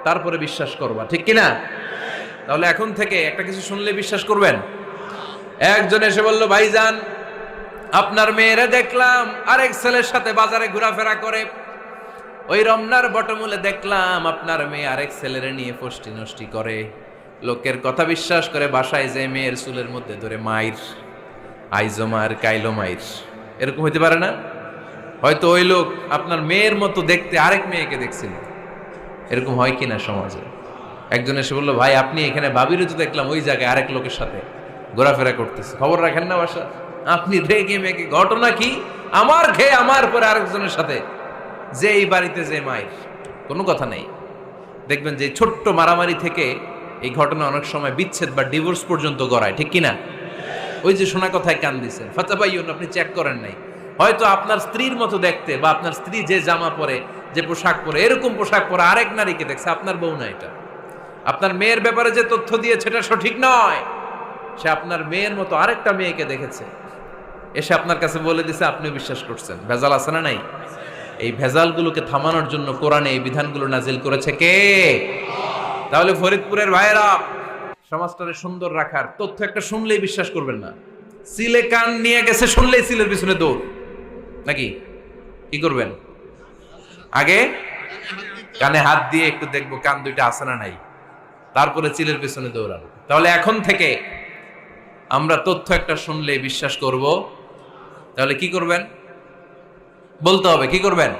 তারপরে বিশ্বাস করবা, ঠিক কিনা? তাহলে এখন থেকে একটা কিছু শুনলে বিশ্বাস করবেন। একজন এসে বলল, ভাইজান আপনার মেয়েরা দেখলাম আরেক ছেলের সাথে বাজারে ঘোরাফেরা করে, ওই রমনার বটমূলে দেখলাম আপনার মেয়ে আরেক ছেলের নিয়ে ফষ্টি নষ্টি করে, লোকের কথা বিশ্বাস করে বাসায় যে মেয়ের চুলের মধ্যে ধরে মাইর, আইজো মার কাইলো মাইর। এরকম হইতে পারে না? হয়তো ওই লোক আপনার মেয়ের মতো দেখতে আরেক মেয়েকে দেখছিল। এরকম হয় কিনা সমাজে? একজন এসে বললো, ভাই আপনি এখানে ভাবিরও তো দেখলাম ওই জায়গায় আরেক লোকের সাথে ঘোরাফেরা করতেছে, খবর রাখেন না বাসা? আপনি রেগে মেগে, ঘটনা কি? আমার খেয়ে আমার পরে আরেকজনের সাথে, যে এই বাড়িতে যে মায়ের, কোনো কথা নেই। দেখবেন যে ছোট্ট মারামারি থেকে এই ঘটনা অনেক সময় বিচ্ছেদ বা ডিভোর্স পর্যন্ত গড়ায়, ঠিক কিনা? ওই যে শোনা কথায় কান দিচ্ছেন, ফাতাবাইয়ুন, আপনি চেক করেন নাই। হয়তো আপনার স্ত্রীর মতো দেখতে বা আপনার স্ত্রী যে জামা পরে, যে পোশাক পরে, এরকম পোশাক পরে আরেক নারীকে দেখছে, আপনার বউ না এটা। আপনার মেয়ের ব্যাপারে যে তথ্য দিয়েছে এটা সঠিক নয়, সে আপনার মেয়ের মতো আরেকটা মেয়েকে দেখেছে, এসে আপনার কাছে বলে দিছে, আপনিও বিশ্বাস করছেন। ভেজাল আছে না নাই? এই ভেজালগুলোকে থামানোর জন্য কোরআনে এই বিধানগুলো নাজিল করেছে কে? তাহলে ফরিদপুরের ভাইয়েরা, সমাজটাকে সুন্দর রাখার তথ্য একটা শুনলেই বিশ্বাস করবেন না। সিলে কান নিয়ে গেছে শুনলেই সিলের পিছনে দৌড়, নাকি? কি করবেন? আগে কানে হাত দিয়ে একটু দেখবো কান দুইটা আছে না নাই, তারপরে চিলের পিছনে দৌড়ানো। তাহলে এখন থেকে আমরা তথ্য একটা শুনলেই বিশ্বাস করব। তাহলে কি করবেন? বলতে হবে কি করবেন?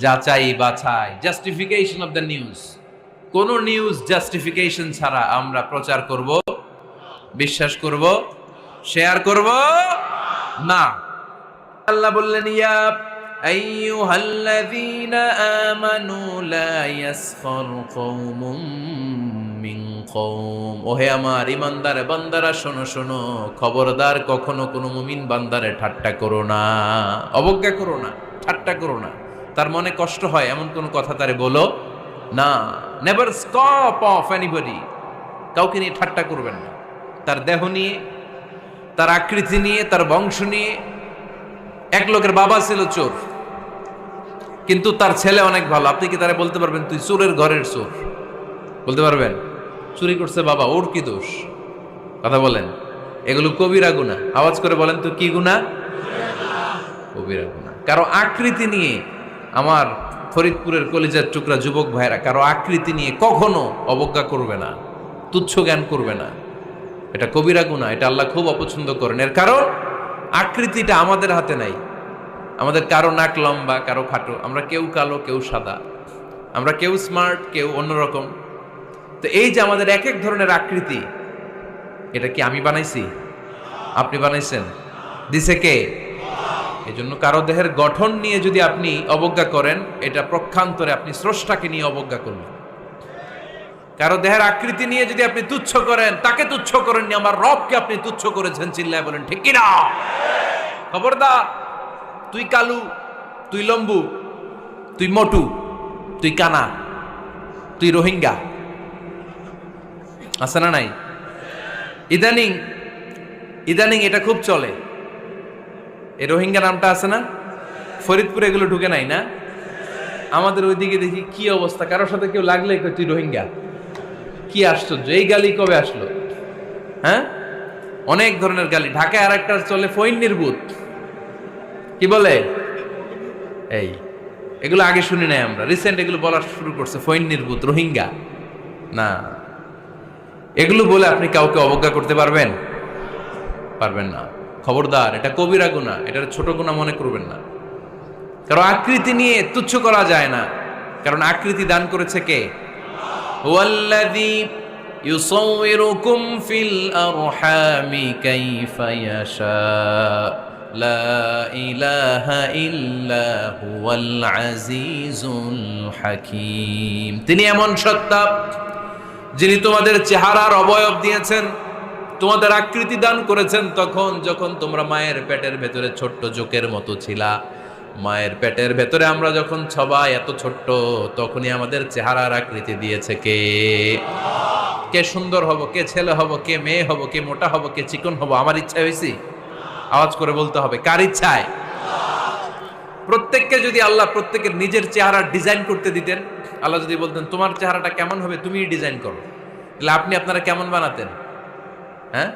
যাচাই বাছাই, জাস্টিফিকেশন অফ দ্য নিউজ। কোন নিউজ জাস্টিফিকেশন ছাড়া আমরা প্রচার করব, বিশ্বাস করব, শেয়ার করব না। আল্লাহ বললেন, ইয়া আইয়ুহাল্লাযীনা আমানু লা ইয়াসখার কওমুম মিন কওম। ওহে আমার ঈমানদার বান্দারা, শোনো শোনো, খবরদার কখনো কোনো মুমিন বান্দারে ঠাট্টা করো না, অবজ্ঞা করো না, ঠাট্টা করো না। তার মনে কষ্ট হয় এমন কোন কথা তারে বলো না। Never scoff of anybody. কাউকে নিয়ে ঠাট্টা করবেন না, তার দেহ নিয়ে, তার আকৃতি নিয়ে, তার বংশ নিয়ে। এক লোকের বাবা ছিল চোর, কিন্তু তার ছেলে অনেক ভালো। আপনি কি তারা বলতে পারবেন তুই চোরের ঘরের চোর? বলতে পারবেন? চুরি করছে বাবা, ওর কি দোষ? কথা বলেন। এগুলো কবিরা গুনাহ। আওয়াজ করে বলেন তো, কি গুনাহ? কবিরা গুনাহ। কারো আকৃতি নিয়ে, আমার ফরিদপুরের কলিজার টুকরা যুবক ভাইরা, কারো আকৃতি নিয়ে কখনো অবজ্ঞা করবে না, তুচ্ছ জ্ঞান করবে না। এটা কবিরা গুনাহ, এটা আল্লাহ খুব অপছন্দ করেন। এর কারণ আকৃতিটা আমাদের হাতে নাই। আমাদের কারো নাক লম্বা, কারো খাটো, আমরা কেউ কালো, কেউ সাদা, আমরা কেউ স্মার্ট, কেউ অন্যরকম। তো এই যে আমাদের এক এক ধরনের আকৃতি, এটা কি আমি বানাইছি? আপনি বানাইছেন? দিছে কে? এই জন্য কারো দেহের গঠন নিয়ে যদি আপনি অবজ্ঞা করেন, এটা প্রক্ষান্তরে আপনি স্রষ্টাকে নিয়ে অবজ্ঞা করলেন। কারো দেহের আকৃতি নিয়ে যদি আপনি তুচ্ছ করেন, তাকে তুচ্ছ করেননি, আমার রবকে আপনি তুচ্ছ করেছেন। চিল্লায় বলেন ঠিক কিনা? খবরদার, তুই কালু, তুই লম্বু, তুই মোটু, তুই কানা, তুই রোহিঙ্গা, আছে না নাই? ইদানিং ইদানিং এটা খুব চলে। এই রোহিঙ্গা নামটা আছে না? ফরিদপুরে এগুলো ঢুকে নাই না? আমাদের ওইদিকে দেখি কি অবস্থা, কারোর সাথে কেউ লাগলে তুই রোহিঙ্গা। কি আশ্চর্য, এই গালি কবে আসলো? হ্যাঁ, অনেক ধরনের গালি। ঢাকায় আর একটা চলে ফইন্নির ভূত, কি বলে? এই এগুলো আগে শুনি নাই আমরা, রিসেন্ট এগুলো বলা শুরু করছে। ফইন্নির ভূত, রোহিঙ্গা না, এগুলো বলে আপনি কাউকে অবজ্ঞা করতে পারবেন? পারবেন না। খবরদার, এটা কবিরা গুনাহ, এটার ছোট গুনাহ মনে করবেন না। কারণ আকৃতি নিয়ে তুচ্ছ করা যায় না, কারণ আকৃতি দান করেছে কে? হুয়াল্লাযী ইউসাউইরুকুম ফিল আরহামি কাইফা ইয়াশা লা ইলাহা ইল্লা হুয়াল আজিজুল হাকীম। তিনি এমন সত্তা যিনি তোমাদের চেহারার অবয়ব দিয়েছেন, তোমাদের আকৃতি দান করেছেন তখন যখন তোমরা মায়ের পেটের ভেতরে ছোট্ট জোকের মতো ছিলা। মায়ের পেটের ভেতরে আমরা যখন সবাই এত ছোট্ট, তখনই আমাদের চেহারার আকৃতি দিয়েছে কে? কে সুন্দর হব, কে ছেলে হব, কে মেয়ে হব, কে মোটা হব, কে চিকন হব আমার ইচ্ছা হয়েছি? আওয়াজ করে বলতে হবে, কার ইচ্ছায়? প্রত্যেককে যদি আল্লাহ প্রত্যেকের নিজের চেহারা ডিজাইন করতে দিতেন, আল্লাহ যদি বলতেন তোমার চেহারাটা কেমন হবে তুমি ডিজাইন করো, তাহলে আপনি আপনারা কেমন বানাতেন? হ্যাঁ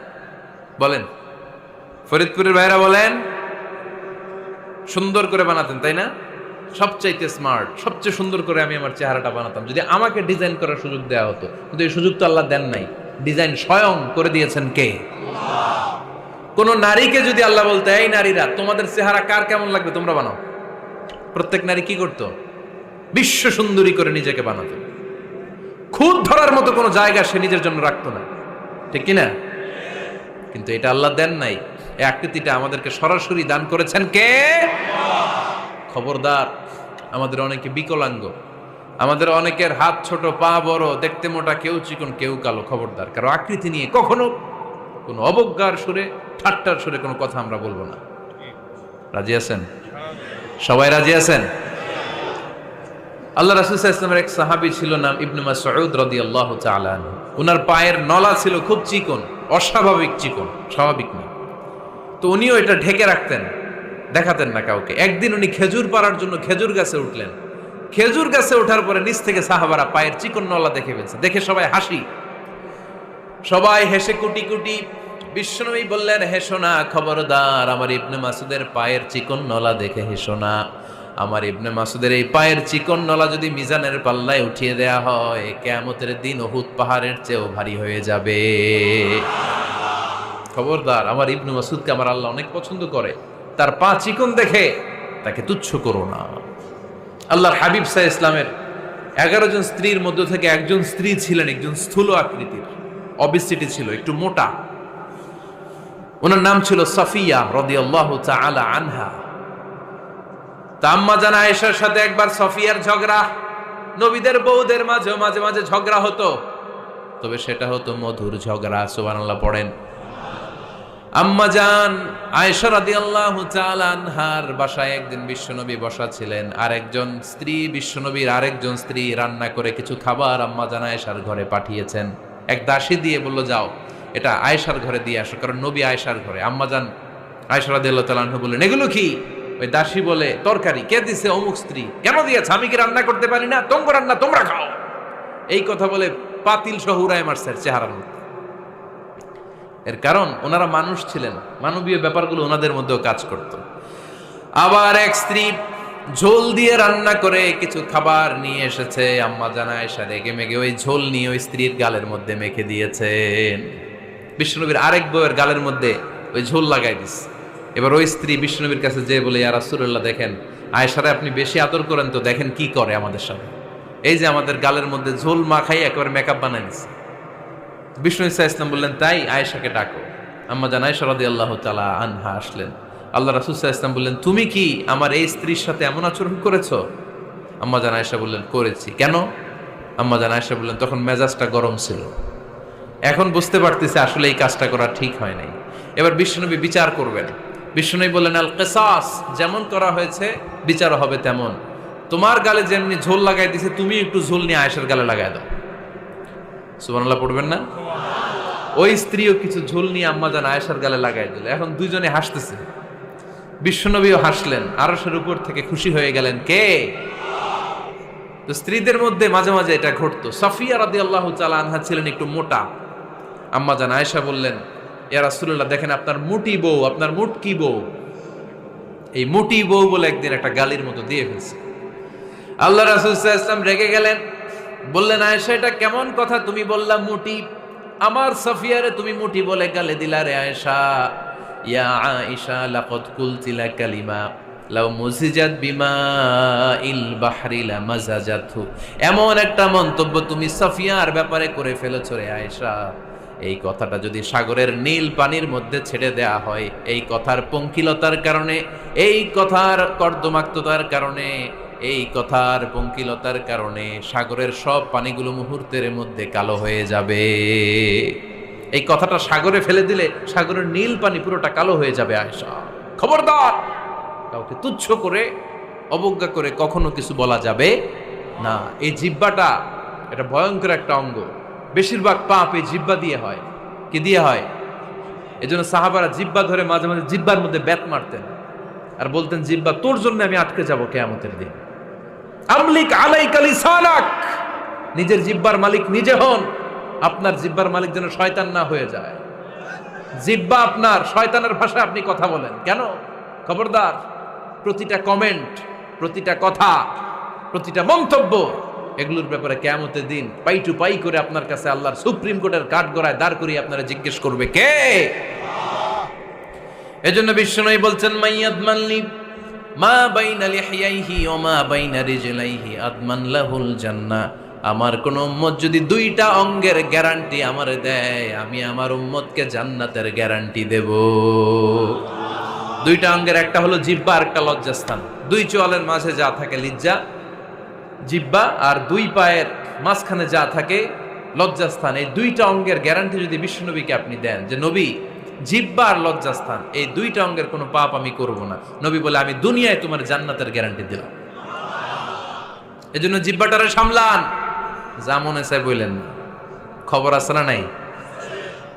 বলেন, ফরিদপুরের ভাইরা বলেন, সুন্দর করে বানাতেন তাই না? সবচাইতে স্মার্ট, সবচেয়ে সুন্দর করে আমি আমার চেহারাটা বানাতাম যদি আমাকে ডিজাইন করার সুযোগ দেওয়া হতো। কিন্তু এই সুযোগ তো আল্লাহ দেন নাই। ডিজাইন স্বয়ং করে দিয়েছেন কে? কোন নারীকে যদি আল্লাহ বলতে এই নারীরা তোমাদের চেহারা কার কেমন লাগবে তোমরা বানাও, প্রত্যেক নারী কি করত? বিশ্ব সুন্দরী করে নিজেকে বানাতো। খুদ ধরার মতো কোনো জায়গা সে নিজের জন্য রাখতো না, ঠিক কিনা? কিন্তু এটা আল্লাহ দেন নাই। এই আকৃতিটা আমাদেরকে সরাসরি দান করেছেন কে? খবরদার, আমাদের অনেকে বিকলাঙ্গ, আমাদের অনেকের হাত ছোট, পা বড়, দেখতে মোটা, কেউ চিকন কেউ কালো। খবরদার, কারো আকৃতি নিয়ে কখনো কোনো অবজ্ঞার সুরে, ঠাট্টার সুরে কোনো কথা আমরা বলবো না। রাজি আছেন? সবাই রাজি আছেন? আল্লাহ রাসূল সাল্লাল্লাহু আলাইহি ওয়াসাল্লামের এক সাহাবী ছিল, নাম ইবনে মাসউদ রাদিয়াল্লাহু তাআলা আনহু। উনার পায়ের নলা ছিল খুব চিকন, অস্বাভাবিক চিকন, স্বাভাবিক না। তো উনিও এটা ঢেকে রাখতেন, দেখাতেন না কাউকে। একদিন উনি খেজুর পাড়ার জন্য খেজুর গাছে উঠলেন। খেজুর গাছে ওঠার পরে নিচ থেকে সাহাবারা পায়ের চিকন নলা দেখে ফেলছে। দেখে সবাই হাসি, সবাই হেসে কুটি কুটি। বিশ্বনবী বললেন, হেসো না, খবরদার, আমার ইবনে মাসুদের পায়ের চিকন নলা দেখে হেসো না। আমার ইবনে মাসুদের এই পায়ের চিকন নলা যদি মিজানের পাল্লায় উঠিয়ে দেয়া হয়, কিয়ামতের দিন উহুদ পাহাড়ের চেয়েও ভারী হয়ে যাবে। খবরদার, আমার ইবনে মাসুদকে আমার আল্লাহ অনেক পছন্দ করে, তার পা চিকন দেখে তাকে তুচ্ছ করো না। আল্লাহর হাবিব সাল্লাল্লাহু আলাইহি ইসলামের 11 জন স্ত্রীর মধ্য থেকে একজন স্ত্রী ছিলেন একজন স্থূল আকৃতির, অবিসিটি ছিল, একটু মোটা। ওনার নাম ছিল সাফিয়া রাদিয়াল্লাহু তাআলা আনহা। আম্মা জান আয়েশার সাথে একবার সাফিয়ার ঝগড়া। নবীদের বউদের মাঝে মাঝে মাঝে ঝগড়া হতো, তবে সেটা হতো মধুর ঝগড়া। সুবহানাল্লাহ পড়েন। আম্মা জান আয়েশা রাদিয়াল্লাহু তাআলা আনহার বাসায় একদিন বিশ্বনবী বসা ছিলেন। আরেকজন স্ত্রী, বিশ্বনবীর আরেকজন স্ত্রী রান্না করে কিছু খাবার আম্মা জান আয়েশার ঘরে পাঠিয়েছেন। এক দাসী দিয়ে বলল, যাও এটা আয়েশার ঘরে দিয়ে আসো, কারণ নবী আয়েশার ঘরে। আম্মা জান আয়েশা রাদিয়াল্লাহু তাআলা আনহা বললেন, এগুলো কি? ওই দাসী বলে, তরকারি। কে দিছে? অমুক স্ত্রী। কেন দিয়েছে? আমি কি রান্না করতে পারি না? তোমরা রান্না তোমরা খাও। এই কথা বলে পাতিল সহ উড়ায় মারছে চেহারার মধ্যে। এর কারণ ওনারা মানুষ ছিলেন, মানবীয় ব্যাপারগুলো ওনাদের মধ্যেও কাজ করত। আবার এক স্ত্রী ঝোল দিয়ে রান্না করে কিছু খাবার নিয়ে এসেছে। আম্মা জান আয়েশা রেগে মেগে ওই ঝোল নিয়ে ওই স্ত্রীর গালের মধ্যে মেখে দিয়েছেন। বিশ্বনবীর আরেক বউয়ের গালের মধ্যে ওই ঝোল লাগাই দিচ্ছে। এবার ওই স্ত্রী বিশ্বনবীর কাছে যেয়ে বলে, ইয়া রাসূলুল্লাহ, দেখেন আয়েশারে আপনি বেশি আদর করেন তো, দেখেন কি করে আমাদের সাথে। এই যে আমাদের গালের মধ্যে ঝোল মাখাই একেবারে মেকআপ বানাই দিচ্ছে। বিষ্ণু ইসা ইসলাম বললেন, তাই আয়েশাকে ডাকো। আম্মা জান আয়েশা রাদিয়াল্লাহু তাআলা আনহা আসলেন। আল্লাহ রাসূল সাল্লাল্লাহু আলাইহি ওয়াসাল্লাম বললেন, তুমি কি আমার এই স্ত্রীর সাথে এমন আচরণ করেছো? আম্মা জান আয়েশা বললেন, করেছি। কেন? আম্মা জান আয়েশা বললেন, তখন মেজাজটা গরম ছিল, এখন বুঝতে পারতেছি আসলে এই কাজটা করা ঠিক হয় নাই। এবার বিশ্বনবী বিচার করবেন। বিশ্বনবী বললেন, আল কিসাস, যেমন করা হয়েছে বিচার হবে তেমন। তোমার গালে যেমনি ঝোল লাগাই দিছে, তুমি একটু ঝোল নিয়ে আয়েশার গালে লাগাই দাও। সুবহানাল্লাহ পড়বেন না? ওই স্ত্রীও কিছু ঝোল নিয়ে আম্মা জান আয়েশার গালে লাগাই দিল। এখন দুইজনে হাসতেছে, বিশ্বনবীও হাসলেন, আরশের উপর থেকে খুশি হয়ে গেলেন কে? তো স্ত্রীদের মধ্যে মাঝে মাঝে এটা ঘটতো। সাফিয়া রাদিয়াল্লাহু তাআলা আনহা ছিলেন একটু মোটা। আম্মা জান আয়েশা বললেন, ইয়া রাসূলুল্লাহ, দেখেন আপনার মুটি বউ, আপনার মুটকি বউ, এই মুটি বউ বলে একদিন একটা গালির মতো দিয়ে ফেলছে। আল্লাহ রাসূল সাল্লাল্লাহু আলাইহি ওয়াসাল্লাম রেগে গেলেন, বললেন, আয়েশা এটা কেমন কথা তুমি বললা মুটি? আমার সাফিয়ারে তুমি মুটি বলে গালে দিলা রে আয়েশা। ইয়া আয়েশা লাকাদ কুলতি লা কালিমা লাউ মুজিজাত বিমাইল বাহরি লামাজাজাতহু। এমন একটা মন্তব্য তুমি সাফিয়ার ব্যাপারে করে ফেলেছো রে আয়েশা, এই কথাটা যদি সাগরের নীল পানির মধ্যে ছেড়ে দেয়া হয়, এই কথার পঙ্কিলতার কারণে, এই কথার কর্দমাক্ততার কারণে, এই কথার পঙ্কিলতার কারণে সাগরের সব পানিগুলো মুহূর্তের মধ্যে কালো হয়ে যাবে। এই কথাটা সাগরে ফেলে দিলে সাগরের নীল পানি পুরোটা কালো হয়ে যাবে। আয়েশা, খবরদার, কাউকে তুচ্ছ করে অবজ্ঞা করে কখনো কিছু বলা যাবে না। এই জিহ্বাটা এটা ভয়ঙ্কর একটা অঙ্গ। বেশিরভাগ পাপ এই জিহ্বা দিয়ে হয়। কি দিয়ে হয়? এজন্য সাহাবারা জিহ্বা ধরে মাঝে মাঝে জিহ্বার মধ্যে ব্যাত মারতেন। আর বলতেন জিহ্বা তোর জন্য আমি আটকে যাব কিয়ামতের দিন। আমলিক আলাইকা লিসানাক, নিজের জিহ্বার মালিক নিজে হন। আপনার জিহ্বার মালিক যেন শয়তান না হয়ে যায়। জিহ্বা আপনার, শয়তানের ভাষায় আপনি কথা বলেন কেন? খবরদার, প্রতিটা কমেন্ট, প্রতিটা কথা, প্রতিটা মন্তব্য, এগুলোর ব্যাপারে কিয়ামতের দিন পাই টু পাই করে আপনার কাছে আল্লাহর সুপ্রিম কোর্টের কাঠগড়ায় দাঁড় করিয়ে আপনারা জিজ্ঞেস করবে কে? এজন্য বিশ্বনবী বলছেন মাইয়াদমানলি মা বাইনা লিহিয়াইহি ওয়া মা বাইনা রিজলাইহি আদমান লাহুল জান্নাহ। আমার কোন উম্মত যদি দুইটা অঙ্গের গ্যারান্টি আমারে দেয়, আমি আমার উম্মতকে জান্নাতের গ্যারান্টি দেব। দুইটা অঙ্গের, একটা হলো জিহ্বা আর একটা লজ্জাস্থান। দুই চোয়ালের মাঝে যা থাকে লিজ্জা জিহ্বা, আর দুই পায়ের মাঝখানে যা থাকে লজ্জাস্থান। এই দুইটা অঙ্গের গ্যারান্টি যদি বিশ্বনবীকে আপনি দেন যে নবী জিহ্বা আর লজ্জাস্থান এই দুইটা অঙ্গের কোনো পাপ আমি করব না, নবী বলে আমি দুনিয়ায় তোমার জান্নাতের গ্যারান্টি দিলাম। এজন্য জিহ্বাটারে সামলান, যা মনে চায় বললেন না। খবর আছে না নাই?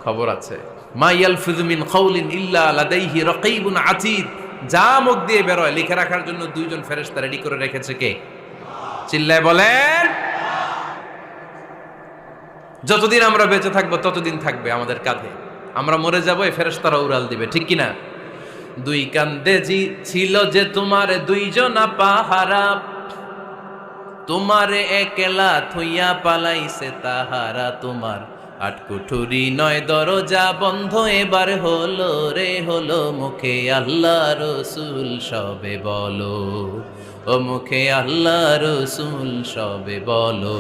খবর আছে। মা ইয়ালফিযু মিন কাউলিন ইল্লা লাদাইহি রাকীবুন আতীদ। যা মুখ দিয়ে বের হয় লিখে রাখার জন্য দুইজন ফেরেশতা রেডি করে রেখেছে কে? চিল্লায় বলেন। যতদিন আমরা বেঁচে থাকবো ততদিন থাকবে আমাদের কাঁধে। আমরা মরে যাবো, এই ফেরেশতারা উড়াল দিবে, ঠিক কিনা? দুই কান্দে জি ছিল যে তোমার দুইজনা পাহারা, তোমারে একলা থইয়া পালাইছে তাহারা। তোমার আটকুঠুরি নয় দরজা বন্ধ এবার হলো রে হলো। মুখে আল্লাহ রসুল সবে বলো, ও মুখে আল্লাহ রসুল সবে বলো।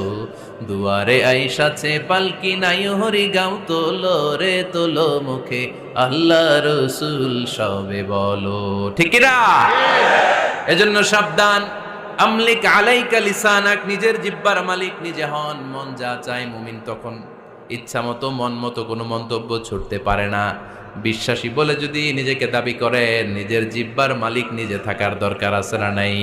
দুয়ারে আইসাছে পালকি নাই হরি গাও তোলো রে তোলো। মুখে আল্লাহ রসুল সবে বলো, ঠিক না? এজন্য সাবধান। আমলিক আলাইকা লিসানাক, নিজের জিহ্বার মালিক নিজে হন। মন যা চায় মুমিন তখন ইচ্ছা মতো মন মতো কোনো মন্তব্য ছুটতে পারে না। বিশ্বাসী বলে যদি নিজেকে দাবি করেন, নিজের জিহ্বার মালিক নিজে থাকার দরকার আছে না নাই?